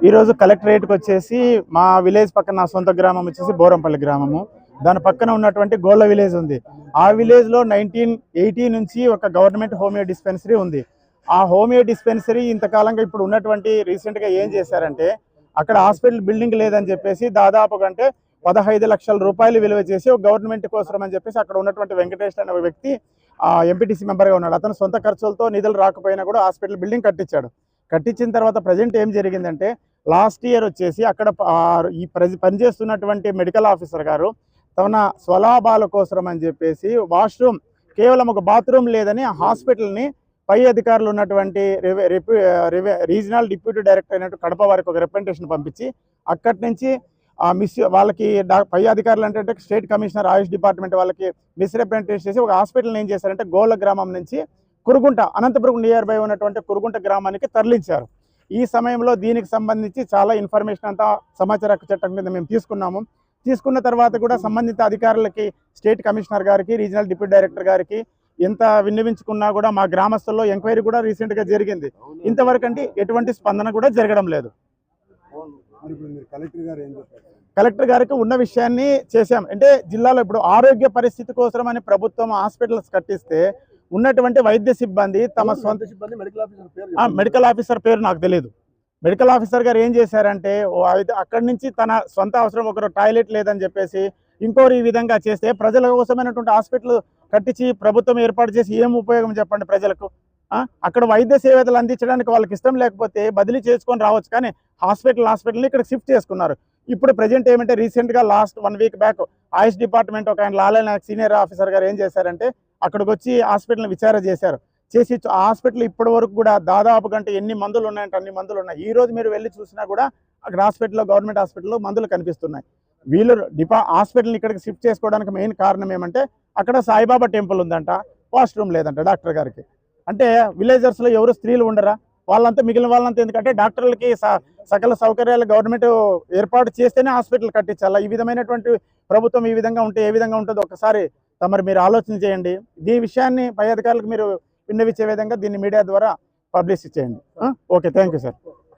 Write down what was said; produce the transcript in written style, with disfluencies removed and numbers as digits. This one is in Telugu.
ఈ రోజు కలెక్టరేట్ కి వచ్చేసి మా విలేజ్ పక్కన నా సొంత గ్రామం వచ్చేసి బోరంపల్లి గ్రామము. దాని పక్కన ఉన్నటువంటి గోళ్ళ విలేజ్ ఉంది. ఆ విలేజ్ లో 1980 నుంచి ఒక గవర్నమెంట్ హోమియో డిస్పెన్సరీ ఉంది. ఆ హోమియో డిస్పెన్సరీ ఇంతకాలంగా ఇప్పుడు ఉన్నటువంటి రీసెంట్ గా ఏం చేశారంటే అక్కడ హాస్పిటల్ బిల్డింగ్ లేదని చెప్పేసి దాదాపు అంటే 15 లక్షల రూపాయలు విలువ చేసి ఒక గవర్నమెంట్ కోసం అని చెప్పేసి అక్కడ ఉన్నటువంటి వెంకటేష్ అనే వ్యక్తి ఎంపీటీసీ మెంబర్గా ఉన్నాడు. అతను సొంత ఖర్చులతో నిధులు రాకపోయినా కూడా హాస్పిటల్ బిల్డింగ్ కట్టించాడు. కట్టించిన తర్వాత ప్రజెంట్ ఏం జరిగిందంటే లాస్ట్ ఇయర్ వచ్చేసి అక్కడ ఈ పనిచేస్తున్నటువంటి మెడికల్ ఆఫీసర్ గారు తన స్వలాభాల కోసం అని చెప్పేసి వాష్రూమ్ కేవలం ఒక బాత్రూమ్ లేదని హాస్పిటల్ని పై అధికారులు ఉన్నటువంటి రీజనల్ డిప్యూటీ డైరెక్టర్ అయినట్టు కడప వారికి ఒక రిప్రజెంటేషన్ పంపించి అక్కడి నుంచి వాళ్ళకి పై అధికారులు అంటే స్టేట్ కమిషనర్ ఆయుష్ డిపార్ట్మెంట్ వాళ్ళకి మిస్రిప్రజెంటేషన్ చేసి ఒక హాస్పిటల్ ఏం చేశారంటే గోళ్ళ గ్రామం నుంచి కురుగుంట అనంతపురం నియర్ బై ఉన్నటువంటి కురుగుంట గ్రామానికి తరలించారు. ఈ సమయంలో దీనికి సంబంధించి చాలా ఇన్ఫర్మేషన్ అంతా సమాచార హక్కు చట్టం కింద మేము తీసుకున్నాము. తీసుకున్న తర్వాత కూడా సంబంధిత అధికారులకి స్టేట్ కమిషనర్ గారికి రీజనల్ డిప్యూటీ డైరెక్టర్ గారికి ఎంత విన్నవించుకున్నా కూడా మా గ్రామస్తుల్లో ఎంక్వైరీ కూడా రీసెంట్గా జరిగింది. ఇంతవరకు అంటే ఎటువంటి స్పందన కూడా జరగడం లేదు. కలెక్టర్ గారికి ఉన్న విషయాన్ని చేశాం. అంటే జిల్లాలో ఇప్పుడు ఆరోగ్య పరిస్థితి కోసం అని ప్రభుత్వం హాస్పిటల్స్ కట్టిస్తే ఉన్నటువంటి వైద్య సిబ్బంది తమ సొంత మెడికల్ ఆఫీసర్ పేరు నాకు తెలియదు. మెడికల్ ఆఫీసర్ గారు ఏం చేశారంటే అక్కడి నుంచి తన సొంత అవసరం ఒకరు టాయిలెట్ లేదని చెప్పేసి ఇంకోరు ఈ విధంగా చేస్తే ప్రజల కోసమైనటువంటి హాస్పిటల్ కట్టించి ప్రభుత్వం ఏర్పాటు చేసి ఏం ఉపయోగం చెప్పండి ప్రజలకు? అక్కడ వైద్య సేవలు అందించడానికి వాళ్ళకి ఇష్టం లేకపోతే బదిలీ చేసుకొని రావచ్చు, కానీ హాస్పిటల్ని ఇక్కడ షిఫ్ట్ చేసుకున్నారు. ఇప్పుడు ప్రజెంట్ ఏమంటే రీసెంట్గా లాస్ట్ 1 వీక్ బ్యాక్ ఆయుష్ డిపార్ట్మెంట్ ఒక ఆయన లాలే నాయక్ సీనియర్ ఆఫీసర్ గారు ఏం చేశారంటే అక్కడికి వచ్చి హాస్పిటల్ని విచారణ చేశారు. చేసి హాస్పిటల్ ఇప్పటి వరకు కూడా దాదాపు గంట ఎన్ని మందులు ఉన్నాయంటే అన్ని మందులు ఉన్నాయి. ఈ రోజు మీరు వెళ్ళి చూసినా కూడా అక్కడ హాస్పిటల్లో గవర్నమెంట్ హాస్పిటల్లో మందులు కనిపిస్తున్నాయి. వీళ్ళు హాస్పిటల్ని ఇక్కడికి షిఫ్ట్ చేసుకోవడానికి మెయిన్ కారణం ఏమంటే అక్కడ సాయిబాబా టెంపుల్ ఉందంట, వాష్రూమ్ లేదంట డాక్టర్ గారికి. అంటే విలేజర్స్లో ఎవరు స్త్రీలు ఉండరా? వాళ్ళంతా మిగిలిన వాళ్ళంతా ఎందుకంటే డాక్టర్లకి సకల సౌకర్యాలు గవర్నమెంట్ ఏర్పాటు చేస్తేనే హాస్పిటల్ కట్టించాలా? ఈ విధమైనటువంటి ప్రభుత్వం ఈ విధంగా ఉంటే ఏ విధంగా ఉంటుందో ఒకసారి మీరు ఆలోచన చేయండి. ఈ విషయాన్ని పై అధికారులకు మీరు విన్నవించే విధంగా దీన్ని మీడియా ద్వారా పబ్లిష్ చేయండి. Okay, thank you sir.